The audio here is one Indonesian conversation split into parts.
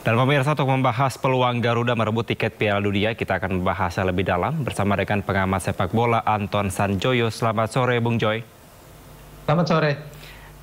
Dan pemirsa, untuk membahas peluang Garuda merebut tiket Piala Dunia, kita akan membahasnya lebih dalam bersama dengan pengamat sepak bola Anton Sanjoyo. Selamat sore, Bung Joy. Selamat sore.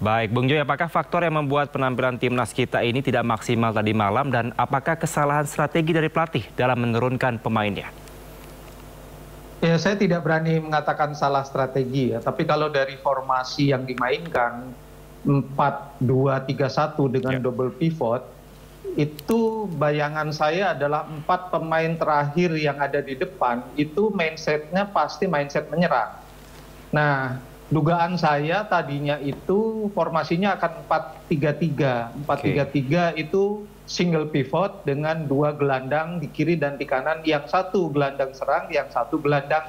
Baik, Bung Joy, apakah faktor yang membuat penampilan timnas kita ini tidak maksimal tadi malam dan apakah kesalahan strategi dari pelatih dalam menurunkan pemainnya? Ya, saya tidak berani mengatakan salah strategi ya, tapi kalau dari formasi yang dimainkan 4-2-3-1 dengan double pivot, itu bayangan saya adalah 4 pemain terakhir yang ada di depan itu mindsetnya pasti mindset menyerang. Nah, dugaan saya tadinya itu formasinya akan 4-3-3. 4-3-3 itu single pivot dengan 2 gelandang di kiri dan di kanan, yang satu gelandang serang, yang satu gelandang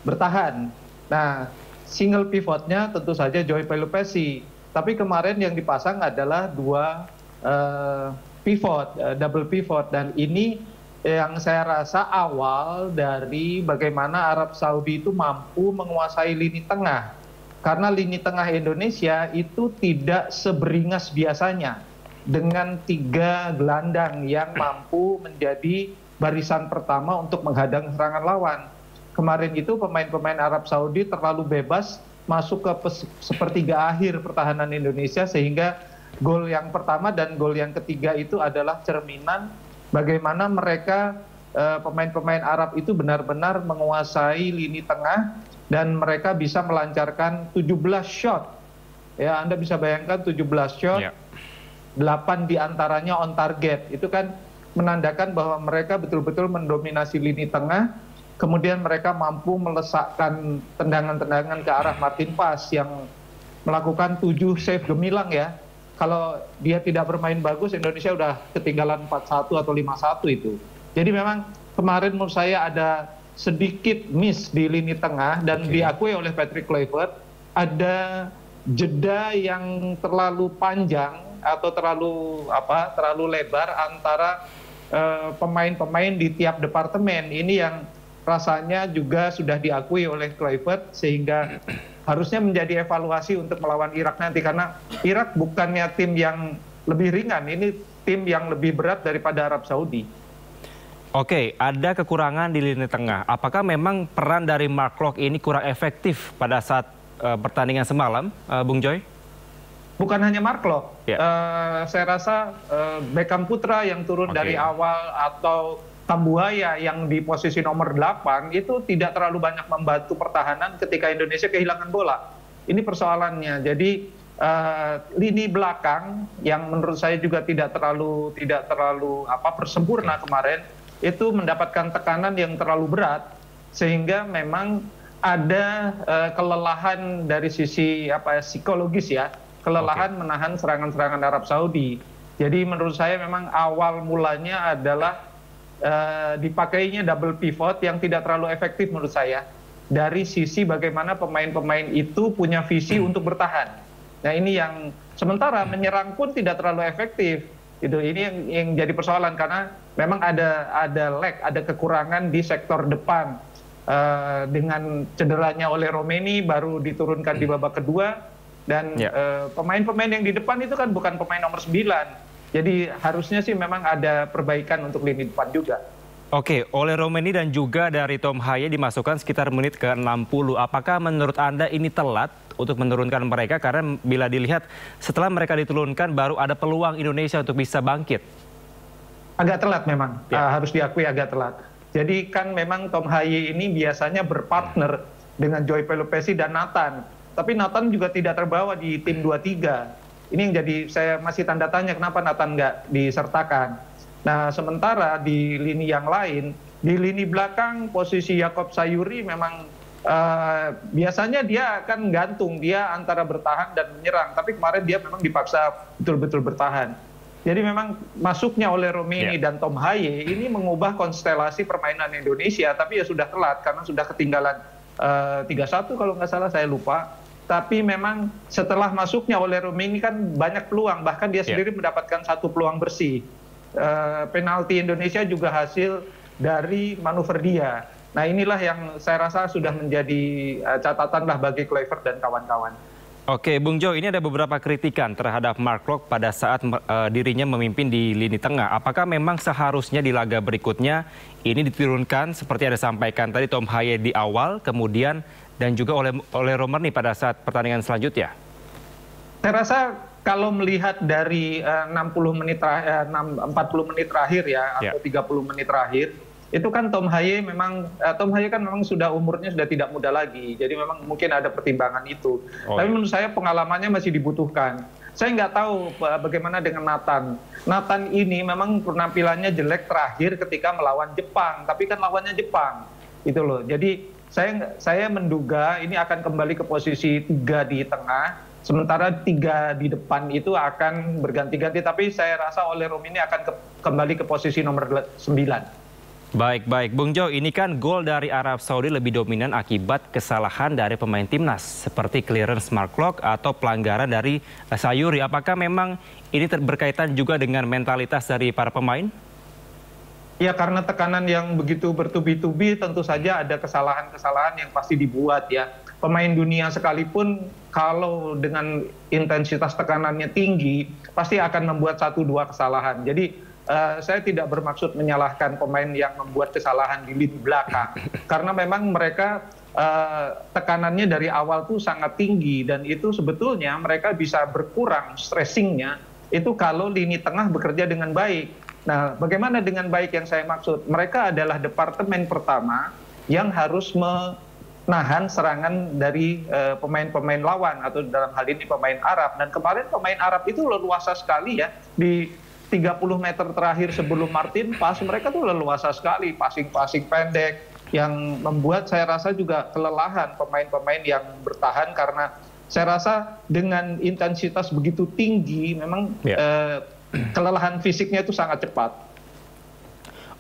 bertahan. Nah, single pivotnya tentu saja Joy Pelupessy. Tapi kemarin yang dipasang adalah 2 pivot, double pivot, dan ini yang saya rasa awal dari bagaimana Arab Saudi itu mampu menguasai lini tengah. Karena lini tengah Indonesia itu tidak seberingas biasanya dengan 3 gelandang yang mampu menjadi barisan pertama untuk menghadang serangan lawan. Kemarin itu pemain-pemain Arab Saudi terlalu bebas masuk ke sepertiga akhir pertahanan Indonesia, sehingga gol yang pertama dan gol yang ketiga itu adalah cerminan bagaimana mereka pemain-pemain Arab itu benar-benar menguasai lini tengah dan mereka bisa melancarkan 17 shot. Ya, Anda bisa bayangkan 17 shot, 8 diantaranya on target. Itu kan menandakan bahwa mereka betul-betul mendominasi lini tengah. Kemudian mereka mampu melesakkan tendangan-tendangan ke arah Martin Paes yang melakukan 7 save gemilang ya. Kalau dia tidak bermain bagus, Indonesia udah ketinggalan 4-1 atau 5-1 itu. Jadi memang kemarin menurut saya ada sedikit miss di lini tengah dan diakui oleh Patrick Kluivert, ada jeda yang terlalu panjang atau terlalu lebar antara pemain-pemain di tiap departemen. Ini yang rasanya juga sudah diakui oleh Kluivert, sehingga harusnya menjadi evaluasi untuk melawan Irak nanti, karena Irak bukannya tim yang lebih ringan, ini tim yang lebih berat daripada Arab Saudi. Oke, ada kekurangan di lini tengah. Apakah memang peran dari Mark Klok ini kurang efektif pada saat pertandingan semalam, Bung Joy? Bukan hanya Mark Klok, saya rasa Beckham Putra yang turun dari awal atau Tambuaya yang di posisi nomor 8 itu tidak terlalu banyak membantu pertahanan ketika Indonesia kehilangan bola. Ini persoalannya. Jadi lini belakang yang menurut saya juga tidak terlalu bersempurna kemarin itu mendapatkan tekanan yang terlalu berat, sehingga memang ada kelelahan dari sisi psikologis ya, kelelahan menahan serangan-serangan Arab Saudi. Jadi menurut saya memang awal mulanya adalah dipakainya double pivot yang tidak terlalu efektif menurut saya, dari sisi bagaimana pemain-pemain itu punya visi untuk bertahan. Nah, ini yang sementara menyerang pun tidak terlalu efektif. Ini yang jadi persoalan, karena memang ada lag, ada kekurangan di sektor depan. Dengan cederanya oleh Romeni baru diturunkan di babak kedua, dan pemain-pemain yang di depan itu kan bukan pemain nomor 9. Jadi harusnya sih memang ada perbaikan untuk lini depan juga. Oke, oleh Romeni dan juga dari Tom Haye dimasukkan sekitar menit ke-60. Apakah menurut Anda ini telat untuk menurunkan mereka? Karena bila dilihat setelah mereka diturunkan baru ada peluang Indonesia untuk bisa bangkit. Agak telat memang, harus diakui agak telat. Jadi kan memang Tom Haye ini biasanya berpartner dengan Joy Pelupessy dan Nathan. Tapi Nathan juga tidak terbawa di tim 23. Ini yang jadi saya masih tanda tanya kenapa Nathan nggak disertakan. Nah, sementara di lini yang lain, di lini belakang posisi Yakob Sayuri memang biasanya dia akan gantung, dia antara bertahan dan menyerang. Tapi kemarin dia memang dipaksa betul-betul bertahan. Jadi memang masuknya oleh Romeni dan Tom Haye ini mengubah konstelasi permainan Indonesia, tapi ya sudah telat karena sudah ketinggalan 3-1 kalau nggak salah, saya lupa. Tapi memang setelah masuknya oleh Romeni kan banyak peluang, bahkan dia sendiri mendapatkan 1 peluang bersih. Penalti Indonesia juga hasil dari manuver dia. Nah, inilah yang saya rasa sudah menjadi catatan lah bagi Kluivert dan kawan-kawan. Oke, Bung Jo, ini ada beberapa kritikan terhadap Mark Klok pada saat dirinya memimpin di lini tengah. Apakah memang seharusnya di laga berikutnya ini diturunkan seperti ada sampaikan tadi Tom Haye di awal, kemudian dan juga oleh Romer nih pada saat pertandingan selanjutnya? Saya rasa kalau melihat dari 40 menit terakhir ya, atau 30 menit terakhir, itu kan Tom Haye kan memang sudah umurnya sudah tidak muda lagi, jadi memang mungkin ada pertimbangan itu. Tapi menurut saya pengalamannya masih dibutuhkan. Saya nggak tahu bagaimana dengan Nathan. Nathan ini memang penampilannya jelek terakhir ketika melawan Jepang, tapi kan lawannya Jepang, itu loh. Jadi saya menduga ini akan kembali ke posisi 3 di tengah, sementara 3 di depan itu akan berganti-ganti. Tapi saya rasa Ole Rom ini akan kembali ke posisi nomor 9. Baik, Bung Jo, ini kan gol dari Arab Saudi lebih dominan akibat kesalahan dari pemain timnas seperti clearance Mark Klok atau pelanggaran dari Sayuri. Apakah memang ini berkaitan juga dengan mentalitas dari para pemain? Ya, karena tekanan yang begitu bertubi-tubi tentu saja ada kesalahan-kesalahan yang pasti dibuat ya. Pemain dunia sekalipun kalau dengan intensitas tekanannya tinggi pasti akan membuat 1-2 kesalahan. Jadi saya tidak bermaksud menyalahkan pemain yang membuat kesalahan di lini belakang, karena memang mereka tekanannya dari awal tuh sangat tinggi, dan itu sebetulnya mereka bisa berkurang stressingnya itu kalau lini tengah bekerja dengan baik. Nah, bagaimana dengan baik yang saya maksud? Mereka adalah departemen pertama yang harus menahan serangan dari pemain-pemain lawan, atau dalam hal ini pemain Arab. Dan kemarin pemain Arab itu leluasa sekali ya, di 30 meter terakhir sebelum Martin pas, mereka tuh leluasa sekali, passing pendek, yang membuat saya rasa juga kelelahan pemain-pemain yang bertahan, karena saya rasa dengan intensitas begitu tinggi memang kelelahan fisiknya itu sangat cepat.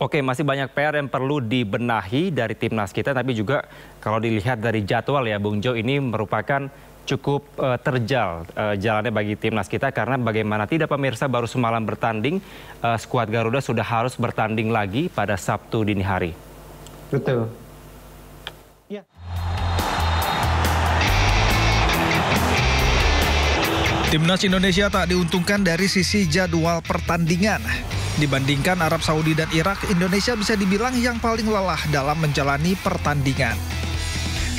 Oke, masih banyak PR yang perlu dibenahi dari timnas kita, tapi juga kalau dilihat dari jadwal ya Bung Jo, ini merupakan cukup terjal jalannya bagi timnas kita, karena bagaimana tidak pemirsa, baru semalam bertanding, skuad Garuda sudah harus bertanding lagi pada Sabtu dini hari. Betul. Ya. Timnas Indonesia tak diuntungkan dari sisi jadwal pertandingan. Dibandingkan Arab Saudi dan Irak, Indonesia bisa dibilang yang paling lelah dalam menjalani pertandingan.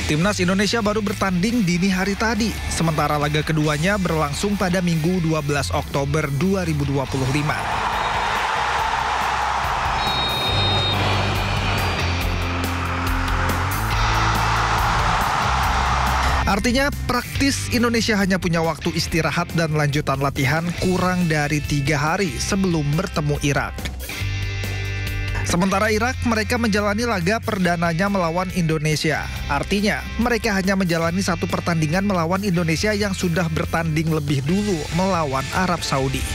Timnas Indonesia baru bertanding dini hari tadi, sementara laga keduanya berlangsung pada Minggu 12 Oktober 2025. Artinya praktis Indonesia hanya punya waktu istirahat dan lanjutan latihan kurang dari 3 hari sebelum bertemu Irak. Sementara Irak, mereka menjalani laga perdananya melawan Indonesia. Artinya, mereka hanya menjalani satu pertandingan melawan Indonesia yang sudah bertanding lebih dulu melawan Arab Saudi.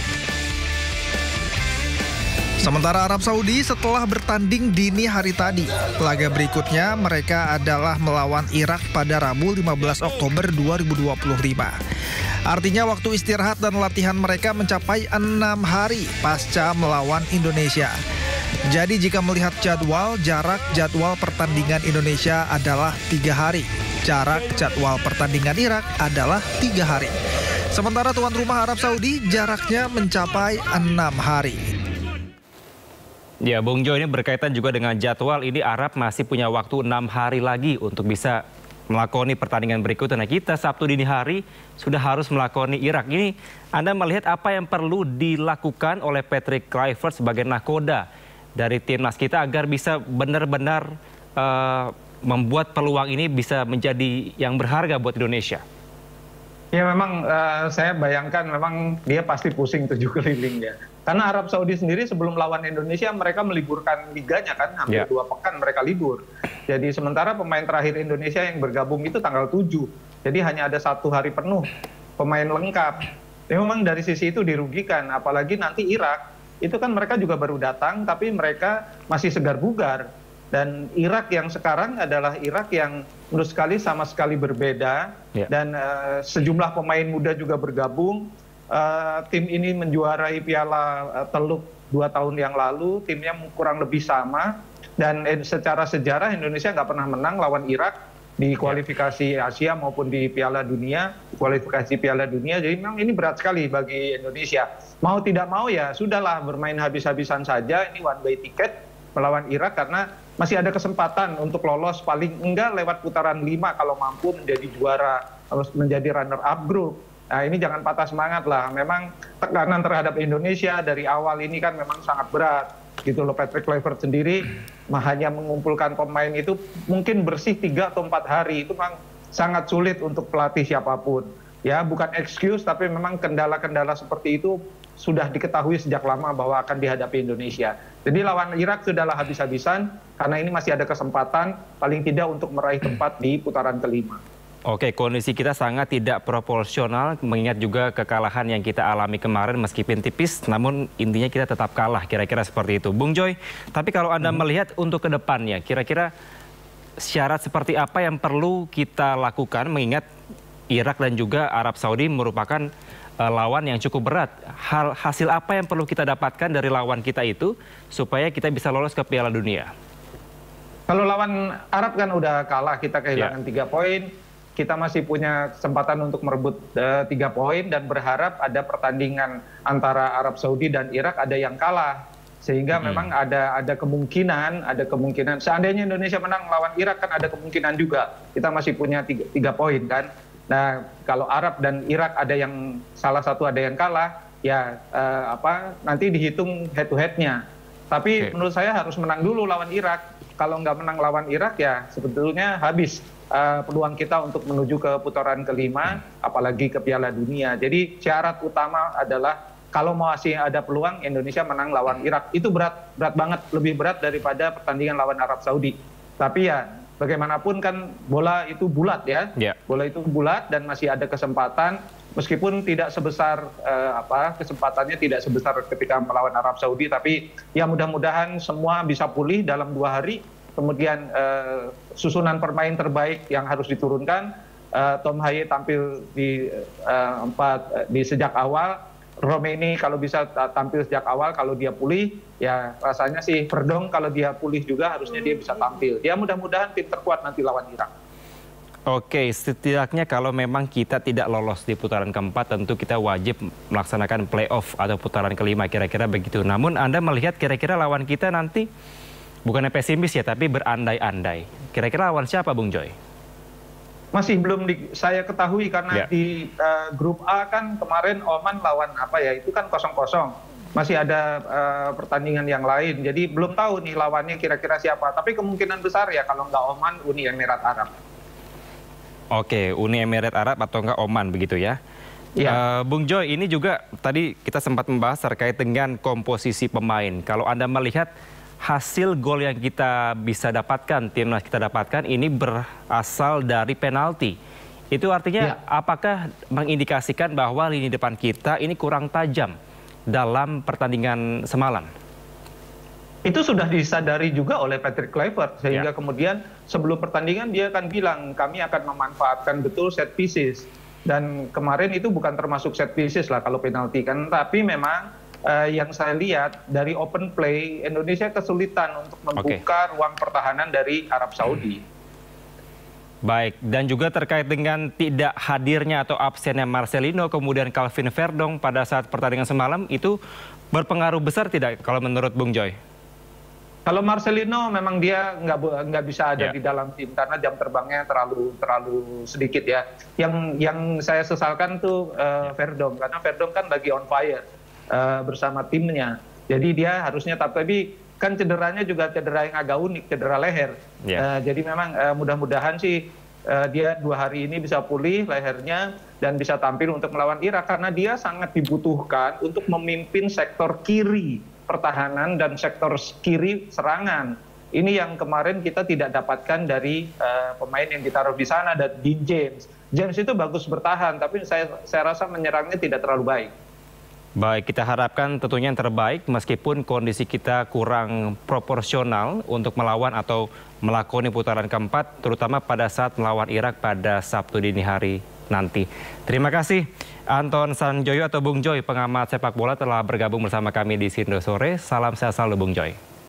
Sementara Arab Saudi setelah bertanding dini hari tadi, laga berikutnya mereka adalah melawan Irak pada Rabu 15 Oktober 2025. Artinya waktu istirahat dan latihan mereka mencapai 6 hari pasca melawan Indonesia. Jadi jika melihat jarak jadwal pertandingan Indonesia adalah 3 hari. Jarak jadwal pertandingan Irak adalah 3 hari. Sementara tuan rumah Arab Saudi jaraknya mencapai 6 hari. Ya, Bung Jo, ini berkaitan juga dengan jadwal. Ini Arab masih punya waktu 6 hari lagi untuk bisa melakoni pertandingan berikutnya. Nah, kita Sabtu dini hari sudah harus melakoni Irak. Ini Anda melihat apa yang perlu dilakukan oleh Patrick Kluivert sebagai nakoda dari timnas kita agar bisa benar-benar membuat peluang ini bisa menjadi yang berharga buat Indonesia? Ya, memang saya bayangkan memang dia pasti pusing 7 keliling ya. Karena Arab Saudi sendiri sebelum lawan Indonesia mereka meliburkan liganya kan, hampir 2 pekan mereka libur. Jadi sementara pemain terakhir Indonesia yang bergabung itu tanggal 7. Jadi hanya ada 1 hari penuh pemain lengkap. Ya, memang dari sisi itu dirugikan, apalagi nanti Irak. Itu kan mereka juga baru datang, tapi mereka masih segar bugar. Dan Irak yang sekarang adalah Irak yang menurut sekali sama sekali berbeda. Dan sejumlah pemain muda juga bergabung. Tim ini menjuarai Piala Teluk 2 tahun yang lalu. Timnya kurang lebih sama. Dan secara sejarah Indonesia nggak pernah menang lawan Irak. di kualifikasi Asia maupun di Piala Dunia, kualifikasi Piala Dunia. Jadi memang ini berat sekali bagi Indonesia. Mau tidak mau ya sudahlah bermain habis-habisan saja. Ini one way ticket melawan Irak karena masih ada kesempatan untuk lolos paling enggak lewat putaran 5 kalau mampu menjadi juara, harus menjadi runner up group. Nah ini jangan patah semangat lah. Memang tekanan terhadap Indonesia dari awal ini kan memang sangat berat. Gitu loh, Patrick Kluivert sendiri hanya mengumpulkan pemain itu mungkin bersih 3 atau 4 hari, itu memang sangat sulit untuk pelatih siapapun. Ya, bukan excuse, tapi memang kendala-kendala seperti itu sudah diketahui sejak lama bahwa akan dihadapi Indonesia. Jadi lawan Irak sudahlah habis-habisan, karena ini masih ada kesempatan paling tidak untuk meraih tempat di putaran kelima. Oke, kondisi kita sangat tidak proporsional, mengingat juga kekalahan yang kita alami kemarin meskipun tipis, namun intinya kita tetap kalah, kira-kira seperti itu. Bung Joy, tapi kalau Anda melihat untuk ke depannya, kira-kira syarat seperti apa yang perlu kita lakukan, mengingat Irak dan juga Arab Saudi merupakan lawan yang cukup berat. Hasil apa yang perlu kita dapatkan dari lawan kita itu, supaya kita bisa lolos ke Piala Dunia? Kalau lawan Arab kan udah kalah, kita kehilangan 3 poin. Kita masih punya kesempatan untuk merebut 3 poin dan berharap ada pertandingan antara Arab Saudi dan Irak ada yang kalah. Sehingga memang ada kemungkinan seandainya Indonesia menang melawan Irak kan ada kemungkinan juga. Kita masih punya 3 poin kan. Nah, kalau Arab dan Irak ada yang salah satu ada yang kalah, ya nanti dihitung head to head-nya. Tapi menurut saya harus menang dulu lawan Irak. Kalau nggak menang lawan Irak ya sebetulnya habis peluang kita untuk menuju ke putaran kelima, apalagi ke Piala Dunia. Jadi syarat utama adalah kalau masih ada peluang Indonesia menang lawan Irak. Itu berat banget, lebih berat daripada pertandingan lawan Arab Saudi. Tapi ya bagaimanapun kan bola itu bulat ya. Bola itu bulat dan masih ada kesempatan meskipun tidak sebesar kesempatannya tidak sebesar ketika melawan Arab Saudi, tapi ya mudah-mudahan semua bisa pulih dalam 2 hari. Kemudian susunan permain terbaik yang harus diturunkan, Tom Haye tampil di sejak awal, Romeni kalau bisa tampil sejak awal kalau dia pulih, ya rasanya sih Verdong kalau dia pulih juga harusnya dia bisa tampil. Ya mudah-mudahan tim terkuat nanti lawan Irak. Oke, setidaknya kalau memang kita tidak lolos di putaran keempat, tentu kita wajib melaksanakan playoff atau putaran kelima, kira-kira begitu. Namun Anda melihat kira-kira lawan kita nanti, bukannya pesimis ya, tapi berandai-andai. Kira-kira lawan siapa, Bung Joy? Masih belum saya ketahui karena di grup A kan kemarin Oman lawan itu kan 0-0. Masih ada pertandingan yang lain, jadi belum tahu nih lawannya kira-kira siapa. Tapi kemungkinan besar ya kalau nggak Oman, Uni Emirat Arab. Oke, Uni Emirat Arab atau enggak Oman begitu ya. Bung Joy, ini juga tadi kita sempat membahas terkait dengan komposisi pemain. Kalau Anda melihat hasil gol yang kita bisa dapatkan, timnas kita dapatkan ini berasal dari penalti. Itu artinya apakah mengindikasikan bahwa lini depan kita ini kurang tajam dalam pertandingan semalam? Itu sudah disadari juga oleh Patrick Kluivert, sehingga kemudian sebelum pertandingan dia akan bilang kami akan memanfaatkan betul set pieces. Dan kemarin itu bukan termasuk set pieces lah kalau penalti kan, tapi memang yang saya lihat dari open play Indonesia kesulitan untuk membuka ruang pertahanan dari Arab Saudi. Baik, dan juga terkait dengan tidak hadirnya atau absennya Marcelino kemudian Calvin Verdong pada saat pertandingan semalam, itu berpengaruh besar tidak kalau menurut Bung Joy? Kalau Marcelino memang dia nggak bisa ada di dalam tim karena jam terbangnya terlalu sedikit ya. Yang saya sesalkan tuh Verdong, karena Verdong kan lagi on fire bersama timnya. Jadi dia harusnya tapi kan cederanya juga cedera yang agak unik, cedera leher. Jadi memang mudah-mudahan sih dia 2 hari ini bisa pulih lehernya dan bisa tampil untuk melawan Irak karena dia sangat dibutuhkan untuk memimpin sektor kiri pertahanan dan sektor kiri serangan. Ini yang kemarin kita tidak dapatkan dari pemain yang ditaruh di sana, dan Dean James. James itu bagus bertahan, tapi saya rasa menyerangnya tidak terlalu baik. Baik, kita harapkan tentunya yang terbaik meskipun kondisi kita kurang proporsional untuk melawan atau melakoni putaran keempat, terutama pada saat melawan Irak pada Sabtu dini hari nanti. Terima kasih Anton Sanjoyo atau Bung Joy, pengamat sepak bola telah bergabung bersama kami di Sindo Sore. Salam sehat selalu Bung Joy.